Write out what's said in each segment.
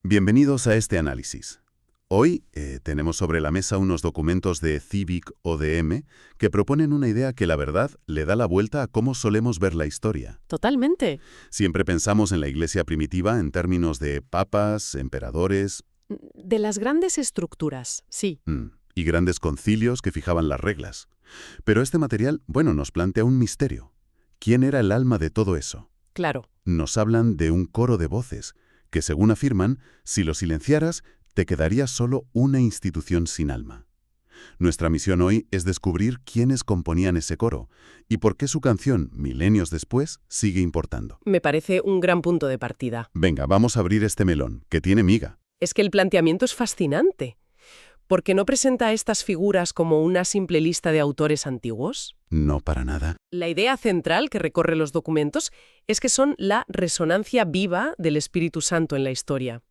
Bienvenidos a este análisis. Hoy tenemos sobre la mesa unos documentos de Civic ODM que proponen una idea que la verdad le da la vuelta a cómo solemos ver la historia. Totalmente. Siempre pensamos en la Iglesia primitiva en términos de papas, emperadores De las grandes estructuras, sí. y grandes concilios que fijaban las reglas. Pero este material, nos plantea un misterio. ¿Quién era el alma de todo eso? Claro. Nos hablan de un coro de voces que, según afirman, si lo silenciaras, te quedaría solo una institución sin alma. Nuestra misión hoy es descubrir quiénes componían ese coro y por qué su canción, milenios después, sigue importando. Me parece un gran punto de partida. Venga, vamos a abrir este melón, que tiene miga. Es que el planteamiento es fascinante. ¿Por qué no presenta a estas figuras como una simple lista de autores antiguos? No para nada. La idea central que recorre los documentos es que son la resonancia viva del Espíritu Santo en la historia.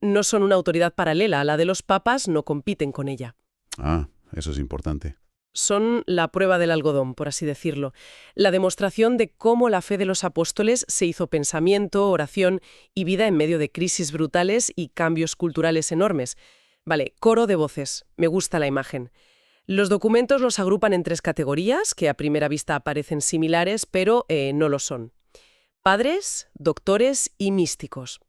No son una autoridad paralela a la de los papas, no compiten con ella. Ah, eso es importante. Son la prueba del algodón, por así decirlo. La demostración de cómo la fe de los apóstoles se hizo pensamiento, oración y vida en medio de crisis brutales y cambios culturales enormes. Vale, coro de voces. Me gusta la imagen. Los documentos los agrupan en tres categorías, que a primera vista parecen similares, pero no lo son. Padres, doctores y místicos.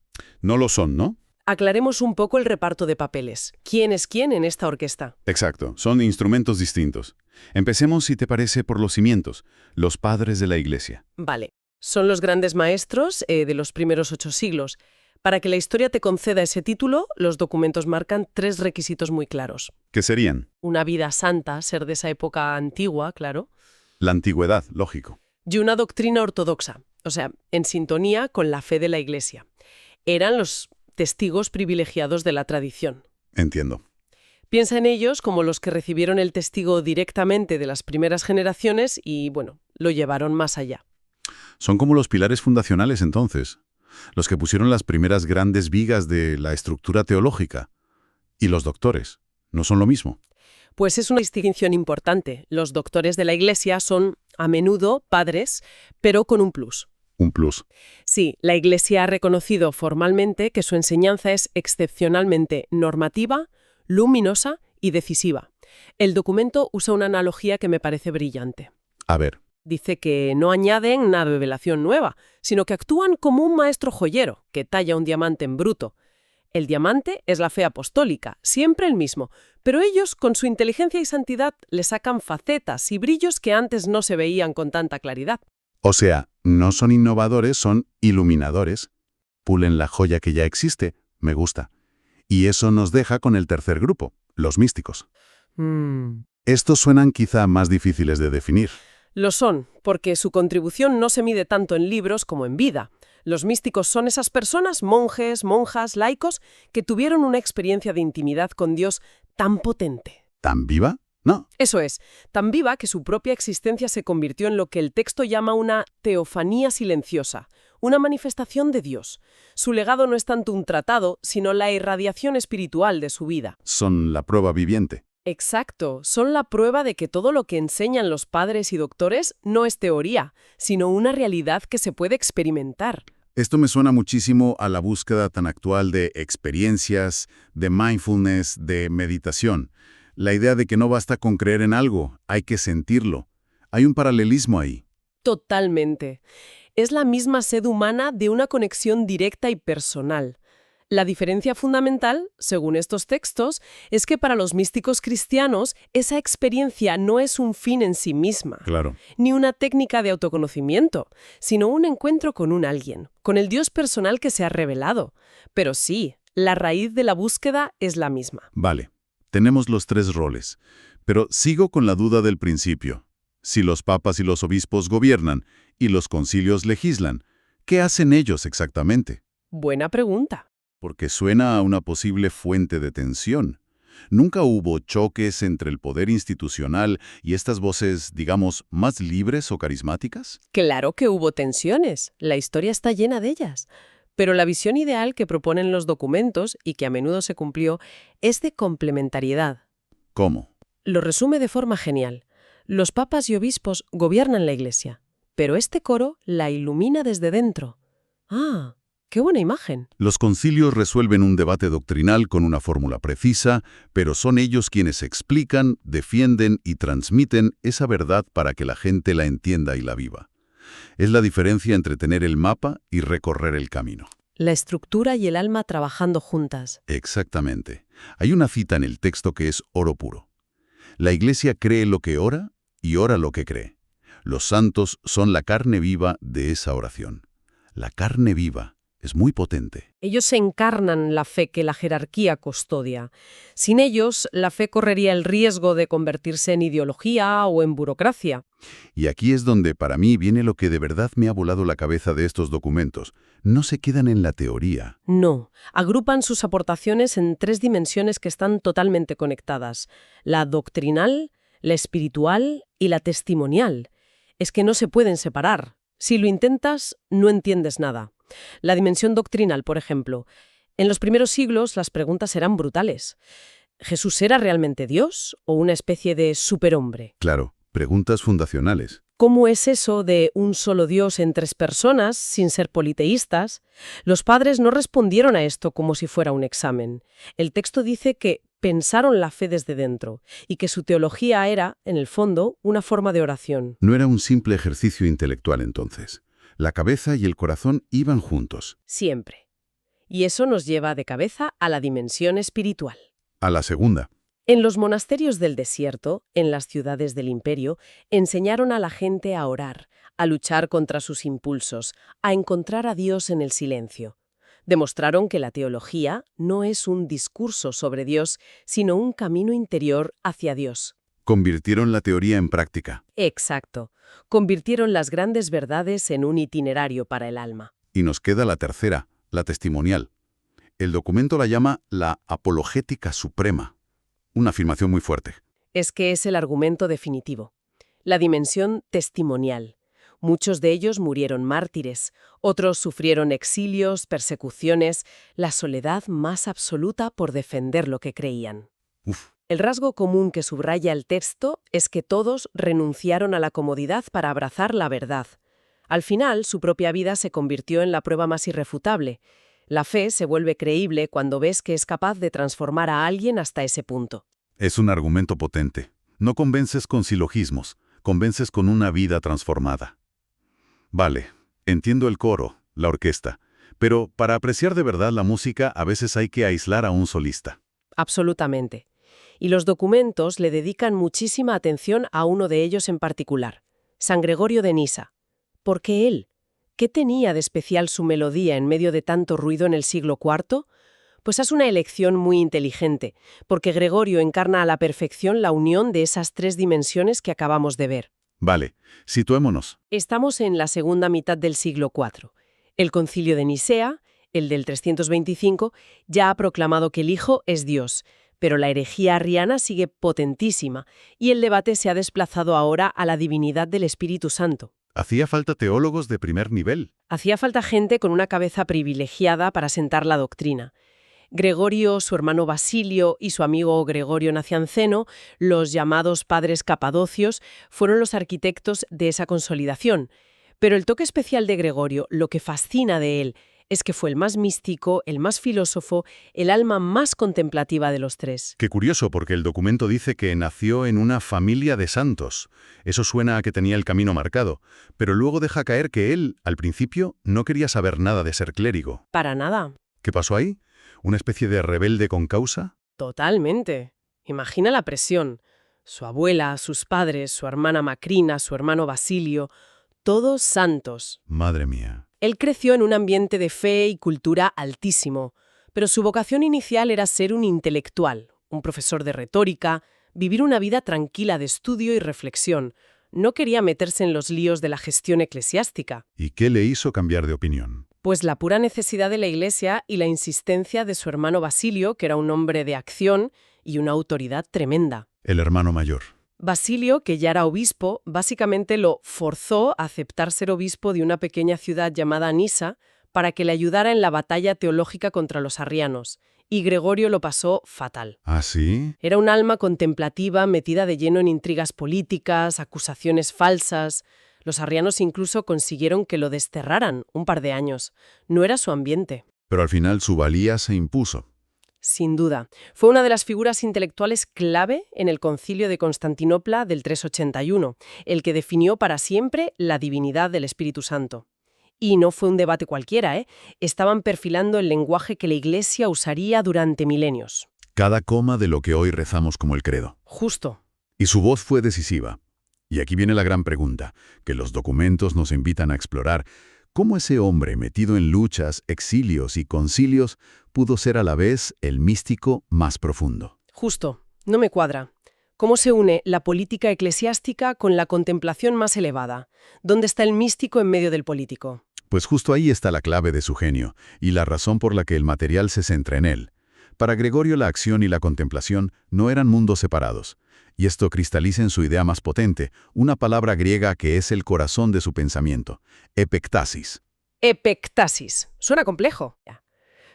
No lo son, ¿no? Aclaremos un poco el reparto de papeles. ¿Quién es quién en esta orquesta? Exacto, son instrumentos distintos. Empecemos, si te parece, por los cimientos, los padres de la Iglesia. Vale, son los grandes maestros de los primeros 8 siglos. Para que la historia te conceda ese título, los documentos marcan 3 requisitos muy claros. ¿Qué serían? Una vida santa, ser de esa época antigua, claro, La antigüedad, lógico. y una doctrina ortodoxa, o sea, en sintonía con la fe de la Iglesia. Eran los testigos privilegiados de la tradición. Entiendo. Piensa en ellos como los que recibieron el testigo directamente de las primeras generaciones y, lo llevaron más allá. Son como los pilares fundacionales, entonces. Los que pusieron las primeras grandes vigas de la estructura teológica. Y los doctores. ¿No son lo mismo? Pues es una distinción importante. Los doctores de la Iglesia son, a menudo, padres, pero con un plus. Un plus. Sí, la Iglesia ha reconocido formalmente que su enseñanza es excepcionalmente normativa, luminosa y decisiva. El documento usa una analogía que me parece brillante. A ver. Dice que no añaden una revelación nueva, sino que actúan como un maestro joyero que talla un diamante en bruto. El diamante es la fe apostólica, siempre el mismo, pero ellos, con su inteligencia y santidad, le sacan facetas y brillos que antes no se veían con tanta claridad. O sea, no son innovadores, son iluminadores. Pulen la joya que ya existe. Me gusta. Y eso nos deja con el tercer grupo, los místicos. Estos suenan quizá más difíciles de definir. Lo son, porque su contribución no se mide tanto en libros como en vida. Los místicos son esas personas, monjes, monjas, laicos, que tuvieron una experiencia de intimidad con Dios tan potente. ¿Tan viva? No. Eso es, tan viva que su propia existencia se convirtió en lo que el texto llama una teofanía silenciosa, una manifestación de Dios. Su legado no es tanto un tratado, sino la irradiación espiritual de su vida. Son la prueba viviente. Exacto, son la prueba de que todo lo que enseñan los padres y doctores no es teoría, sino una realidad que se puede experimentar. Esto me suena muchísimo a la búsqueda tan actual de experiencias, de mindfulness, de meditación. La idea de que no basta con creer en algo, hay que sentirlo. Hay un paralelismo ahí. Totalmente. Es la misma sed humana de una conexión directa y personal. La diferencia fundamental, según estos textos, es que para los místicos cristianos esa experiencia no es un fin en sí misma, Claro. ni una técnica de autoconocimiento, sino un encuentro con un alguien, con el Dios personal que se ha revelado. Pero sí, la raíz de la búsqueda es la misma. Vale, tenemos los 3 roles, pero sigo con la duda del principio. Si los papas y los obispos gobiernan y los concilios legislan, ¿qué hacen ellos exactamente? Buena pregunta. Porque suena a una posible fuente de tensión. ¿Nunca hubo choques entre el poder institucional y estas voces, digamos, más libres o carismáticas? Claro que hubo tensiones, la historia está llena de ellas. Pero la visión ideal que proponen los documentos, y que a menudo se cumplió, es de complementariedad. ¿Cómo? Lo resume de forma genial. Los papas y obispos gobiernan la Iglesia, pero este coro la ilumina desde dentro. Ah, ¡Qué buena imagen! Los concilios resuelven un debate doctrinal con una fórmula precisa, pero son ellos quienes explican, defienden y transmiten esa verdad para que la gente la entienda y la viva. Es la diferencia entre tener el mapa y recorrer el camino. La estructura y el alma trabajando juntas. Exactamente. Hay una cita en el texto que es oro puro. La Iglesia cree lo que ora y ora lo que cree. Los santos son la carne viva de esa oración. La carne viva es muy potente. Ellos encarnan la fe que la jerarquía custodia. Sin ellos, la fe correría el riesgo de convertirse en ideología o en burocracia. Y aquí es donde para mí viene lo que de verdad me ha volado la cabeza de estos documentos. No se quedan en la teoría. No, agrupan sus aportaciones en 3 dimensiones que están totalmente conectadas: la doctrinal, la espiritual y la testimonial. Es que no se pueden separar. Si lo intentas, no entiendes nada. La dimensión doctrinal, por ejemplo. En los primeros siglos las preguntas eran brutales. ¿Jesús era realmente Dios o una especie de superhombre? Claro, preguntas fundacionales. ¿Cómo es eso de un solo Dios en 3 personas, sin ser politeístas? Los padres no respondieron a esto como si fuera un examen. El texto dice que pensaron la fe desde dentro y que su teología era, en el fondo, una forma de oración. No era un simple ejercicio intelectual entonces. La cabeza y el corazón iban juntos. Siempre. Y eso nos lleva de cabeza a la dimensión espiritual. A la segunda. En los monasterios del desierto, en las ciudades del imperio, enseñaron a la gente a orar, a luchar contra sus impulsos, a encontrar a Dios en el silencio. Demostraron que la teología no es un discurso sobre Dios, sino un camino interior hacia Dios. Convirtieron la teoría en práctica. Exacto. Convirtieron las grandes verdades en un itinerario para el alma. Y nos queda la tercera, la testimonial. El documento la llama la apologética suprema. Una afirmación muy fuerte. Es que es el argumento definitivo. La dimensión testimonial. Muchos de ellos murieron mártires, otros sufrieron exilios, persecuciones, la soledad más absoluta por defender lo que creían. Uf. El rasgo común que subraya el texto es que todos renunciaron a la comodidad para abrazar la verdad. Al final, su propia vida se convirtió en la prueba más irrefutable. La fe se vuelve creíble cuando ves que es capaz de transformar a alguien hasta ese punto. Es un argumento potente. No convences con silogismos, convences con una vida transformada. Vale, entiendo el coro, la orquesta, pero para apreciar de verdad la música a veces hay que aislar a un solista. Absolutamente. Y los documentos le dedican muchísima atención a uno de ellos en particular, San Gregorio de Nisa. ¿Por qué él? ¿Qué tenía de especial su melodía en medio de tanto ruido en el siglo IV? Pues es una elección muy inteligente, porque Gregorio encarna a la perfección la unión de esas 3 dimensiones que acabamos de ver. Vale, situémonos. Estamos en la segunda mitad del siglo IV. El Concilio de Nicea, el del 325, ya ha proclamado que el Hijo es Dios, pero la herejía arriana sigue potentísima y el debate se ha desplazado ahora a la divinidad del Espíritu Santo. Hacía falta teólogos de primer nivel. Hacía falta gente con una cabeza privilegiada para sentar la doctrina. Gregorio, su hermano Basilio y su amigo Gregorio Nacianceno, los llamados padres capadocios, fueron los arquitectos de esa consolidación. Pero el toque especial de Gregorio, lo que fascina de él, es que fue el más místico, el más filósofo, el alma más contemplativa de los 3. Qué curioso, porque el documento dice que nació en una familia de santos. Eso suena a que tenía el camino marcado, pero luego deja caer que él, al principio, no quería saber nada de ser clérigo. Para nada. ¿Qué pasó ahí? ¿Una especie de rebelde con causa? Totalmente. Imagina la presión. Su abuela, sus padres, su hermana Macrina, su hermano Basilio, todos santos. Madre mía. Él creció en un ambiente de fe y cultura altísimo, pero su vocación inicial era ser un intelectual, un profesor de retórica, vivir una vida tranquila de estudio y reflexión. No quería meterse en los líos de la gestión eclesiástica. ¿Y qué le hizo cambiar de opinión? Pues la pura necesidad de la Iglesia y la insistencia de su hermano Basilio, que era un hombre de acción y una autoridad tremenda. El hermano mayor. Basilio, que ya era obispo, básicamente lo forzó a aceptar ser obispo de una pequeña ciudad llamada Nisa para que le ayudara en la batalla teológica contra los arrianos, y Gregorio lo pasó fatal. ¿Ah, sí? Era un alma contemplativa metida de lleno en intrigas políticas, acusaciones falsas. Los arrianos incluso consiguieron que lo desterraran un par de años. No era su ambiente. Pero al final su valía se impuso. Sin duda. Fue una de las figuras intelectuales clave en el Concilio de Constantinopla del 381, el que definió para siempre la divinidad del Espíritu Santo. Y no fue un debate cualquiera, ¿eh? Estaban perfilando el lenguaje que la Iglesia usaría durante milenios. Cada coma de lo que hoy rezamos como el credo. Justo. Y su voz fue decisiva. Y aquí viene la gran pregunta, que los documentos nos invitan a explorar. ¿Cómo ese hombre, metido en luchas, exilios y concilios, pudo ser a la vez el místico más profundo? Justo. No me cuadra. ¿Cómo se une la política eclesiástica con la contemplación más elevada? ¿Dónde está el místico en medio del político? Pues justo ahí está la clave de su genio, y la razón por la que el material se centra en él. Para Gregorio la acción y la contemplación no eran mundos separados. Y esto cristaliza en su idea más potente, una palabra griega que es el corazón de su pensamiento, epektasis. Epektasis. Suena complejo.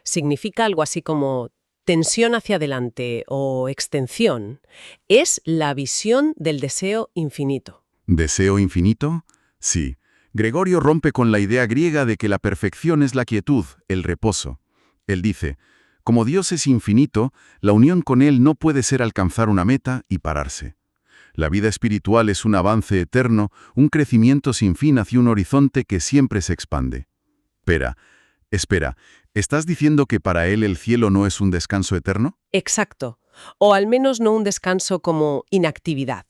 Significa algo así como tensión hacia adelante o extensión. Es la visión del deseo infinito. ¿Deseo infinito? Sí. Gregorio rompe con la idea griega de que la perfección es la quietud, el reposo. Él dice, como Dios es infinito, la unión con Él no puede ser alcanzar una meta y pararse. La vida espiritual es un avance eterno, un crecimiento sin fin hacia un horizonte que siempre se expande. Espera, ¿estás diciendo que para Él el cielo no es un descanso eterno? Exacto. O al menos no un descanso como inactividad.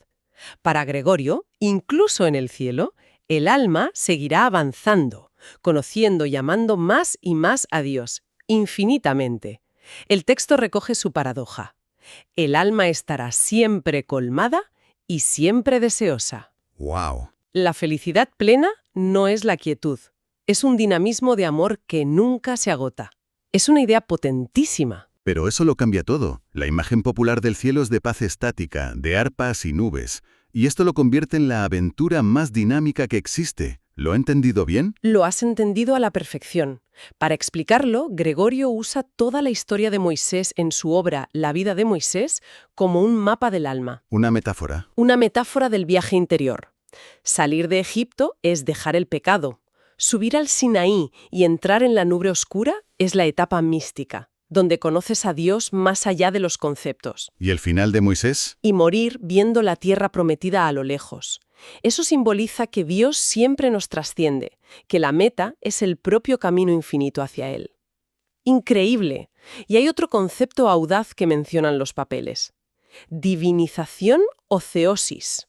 Para Gregorio, incluso en el cielo, el alma seguirá avanzando, conociendo y amando más y más a Dios, infinitamente. El texto recoge su paradoja. El alma estará siempre colmada y siempre deseosa. ¡Wow! La felicidad plena no es la quietud. Es un dinamismo de amor que nunca se agota. Es una idea potentísima. Pero eso lo cambia todo. La imagen popular del cielo es de paz estática, de arpas y nubes. Y esto lo convierte en la aventura más dinámica que existe. ¿Lo he entendido bien? Lo has entendido a la perfección. Para explicarlo, Gregorio usa toda la historia de Moisés en su obra La vida de Moisés como un mapa del alma. Una metáfora. Una metáfora del viaje interior. Salir de Egipto es dejar el pecado. Subir al Sinaí y entrar en la nube oscura es la etapa mística, donde conoces a Dios más allá de los conceptos. ¿Y el final de Moisés? Y morir viendo la tierra prometida a lo lejos. Eso simboliza que Dios siempre nos trasciende, que la meta es el propio camino infinito hacia Él. Increíble. Y hay otro concepto audaz que mencionan los papeles. Divinización o theosis.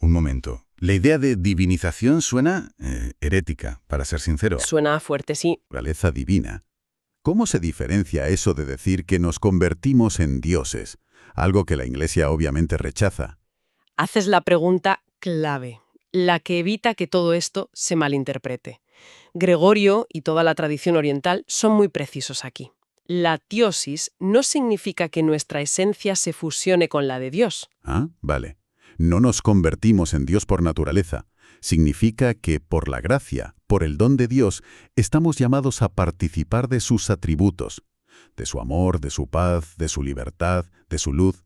Un momento. La idea de divinización suena herética, para ser sincero. Suena fuerte, sí. Naturaleza divina. ¿Cómo se diferencia eso de decir que nos convertimos en dioses? Algo que la Iglesia obviamente rechaza. Haces la pregunta clave, la que evita que todo esto se malinterprete. Gregorio y toda la tradición oriental son muy precisos aquí. La teosis no significa que nuestra esencia se fusione con la de Dios. Ah, vale. No nos convertimos en Dios por naturaleza. Significa que por la gracia, por el don de Dios, estamos llamados a participar de sus atributos, de su amor, de su paz, de su libertad, de su luz.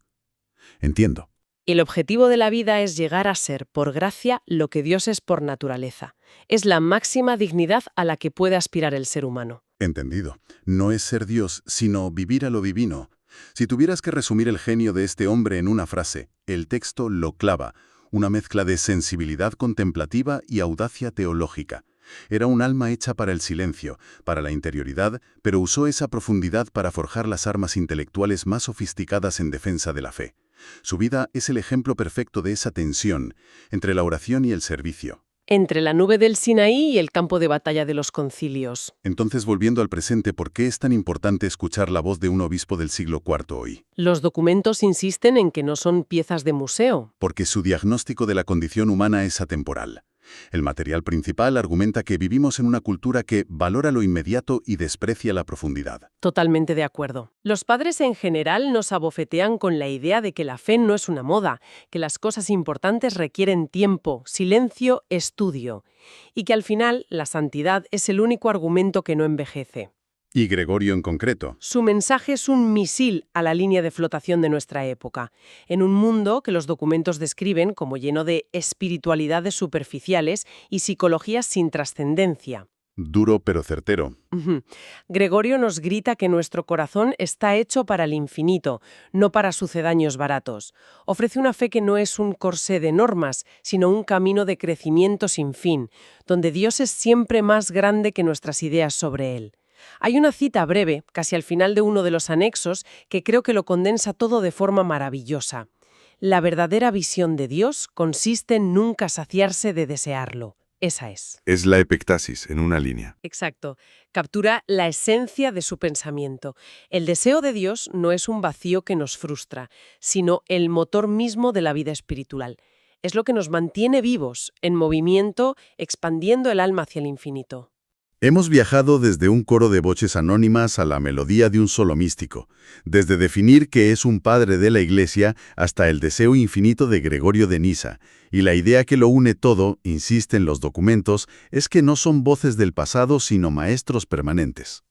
Entiendo. El objetivo de la vida es llegar a ser, por gracia, lo que Dios es por naturaleza. Es la máxima dignidad a la que puede aspirar el ser humano. Entendido. No es ser Dios, sino vivir a lo divino. Si tuvieras que resumir el genio de este hombre en una frase, el texto lo clava, una mezcla de sensibilidad contemplativa y audacia teológica. Era un alma hecha para el silencio, para la interioridad, pero usó esa profundidad para forjar las armas intelectuales más sofisticadas en defensa de la fe. Su vida es el ejemplo perfecto de esa tensión entre la oración y el servicio. Entre la nube del Sinaí y el campo de batalla de los concilios. Entonces, volviendo al presente, ¿por qué es tan importante escuchar la voz de un obispo del siglo IV hoy? Los documentos insisten en que no son piezas de museo. Porque su diagnóstico de la condición humana es atemporal. El material principal argumenta que vivimos en una cultura que valora lo inmediato y desprecia la profundidad. Totalmente de acuerdo. Los padres en general nos abofetean con la idea de que la fe no es una moda, que las cosas importantes requieren tiempo, silencio, estudio, y que al final la santidad es el único argumento que no envejece. ¿Y Gregorio en concreto? Su mensaje es un misil a la línea de flotación de nuestra época, en un mundo que los documentos describen como lleno de espiritualidades superficiales y psicologías sin trascendencia. Duro pero certero. Ujú. Gregorio nos grita que nuestro corazón está hecho para el infinito, no para sucedáneos baratos. Ofrece una fe que no es un corsé de normas, sino un camino de crecimiento sin fin, donde Dios es siempre más grande que nuestras ideas sobre Él. Hay una cita breve, casi al final de uno de los anexos, que creo que lo condensa todo de forma maravillosa. La verdadera visión de Dios consiste en nunca saciarse de desearlo. Esa es. Es la epectasis en una línea. Exacto. Captura la esencia de su pensamiento. El deseo de Dios no es un vacío que nos frustra, sino el motor mismo de la vida espiritual. Es lo que nos mantiene vivos, en movimiento, expandiendo el alma hacia el infinito. Hemos viajado desde un coro de voces anónimas a la melodía de un solo místico, desde definir qué es un padre de la Iglesia hasta el deseo infinito de Gregorio de Nisa, y la idea que lo une todo, insisten los documentos, es que no son voces del pasado sino maestros permanentes.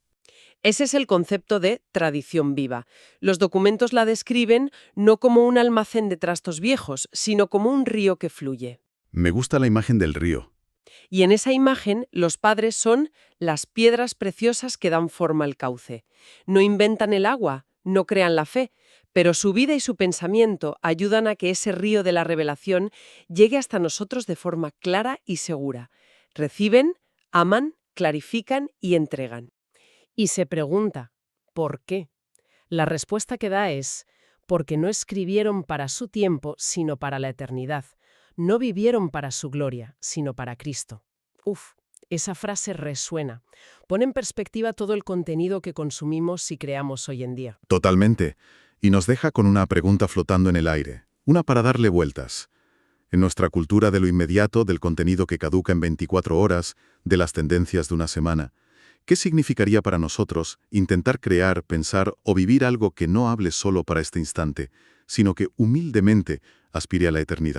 Ese es el concepto de tradición viva. Los documentos la describen no como un almacén de trastos viejos, sino como un río que fluye. Me gusta la imagen del río. Y en esa imagen, los padres son las piedras preciosas que dan forma al cauce. No inventan el agua, no crean la fe, pero su vida y su pensamiento ayudan a que ese río de la revelación llegue hasta nosotros de forma clara y segura. Reciben, aman, clarifican y entregan. Y se pregunta, ¿por qué? La respuesta que da es, porque no escribieron para su tiempo, sino para la eternidad. No vivieron para su gloria, sino para Cristo. Uf, esa frase resuena. Pone en perspectiva todo el contenido que consumimos y creamos hoy en día. Totalmente. Y nos deja con una pregunta flotando en el aire. Una para darle vueltas. En nuestra cultura de lo inmediato, del contenido que caduca en 24 horas, de las tendencias de una semana, ¿qué significaría para nosotros intentar crear, pensar o vivir algo que no hable solo para este instante, sino que humildemente aspire a la eternidad?